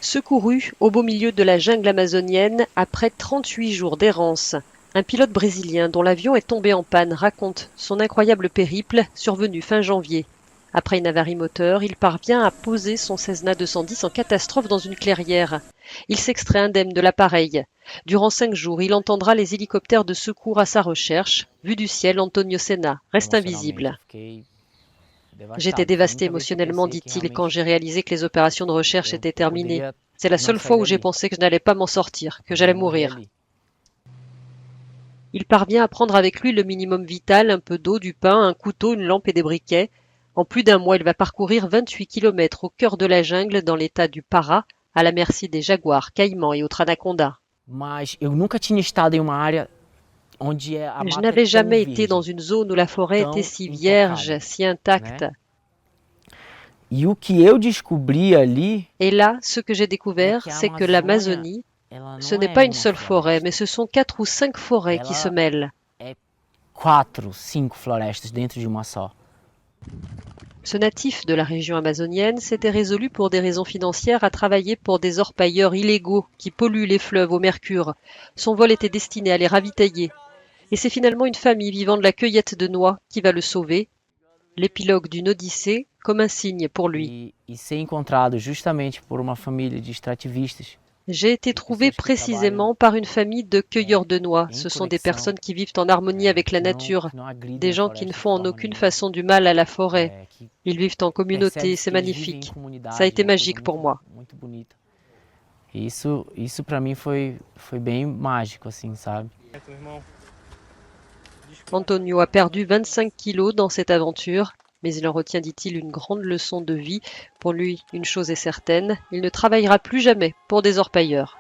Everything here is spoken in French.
Secouru au beau milieu de la jungle amazonienne après 38 jours d'errance. Un pilote brésilien dont l'avion est tombé en panne raconte son incroyable périple survenu fin janvier. Après une avarie moteur, il parvient à poser son Cessna 210 en catastrophe dans une clairière. Il s'extrait indemne de l'appareil. Durant 5 jours, il entendra les hélicoptères de secours à sa recherche. Vu du ciel, Antonio Senna reste invisible. J'étais dévasté émotionnellement, dit-il, quand j'ai réalisé que les opérations de recherche étaient terminées. C'est la seule fois où j'ai pensé que je n'allais pas m'en sortir, que j'allais mourir. Il parvient à prendre avec lui le minimum vital, un peu d'eau, du pain, un couteau, une lampe et des briquets. En plus d'un mois, il va parcourir 28 kilomètres au cœur de la jungle dans l'état du Pará, à la merci des jaguars, caïmans et autres anacondas. Je n'avais jamais été dans une zone où la forêt était si vierge, si intacte. Et là, ce que j'ai découvert, c'est que l'Amazonie, ce n'est pas une seule forêt, mais ce sont 4 ou 5 forêts qui se mêlent. Ce natif de la région amazonienne s'était résolu pour des raisons financières à travailler pour des orpailleurs illégaux qui polluent les fleuves au mercure. Son vol était destiné à les ravitailler. Et c'est finalement une famille vivant de la cueillette de noix qui va le sauver. L'épilogue d'une odyssée comme un signe pour lui. J'ai été trouvé précisément par une famille de cueilleurs de noix. Ce sont des personnes qui vivent en harmonie avec la nature, des gens qui ne font en aucune façon du mal à la forêt. Ils vivent en communauté, c'est magnifique. Ça a été magique pour moi. Antonio a perdu 25 kilos dans cette aventure, mais il en retient, dit-il, une grande leçon de vie. Pour lui, une chose est certaine, il ne travaillera plus jamais pour des orpailleurs.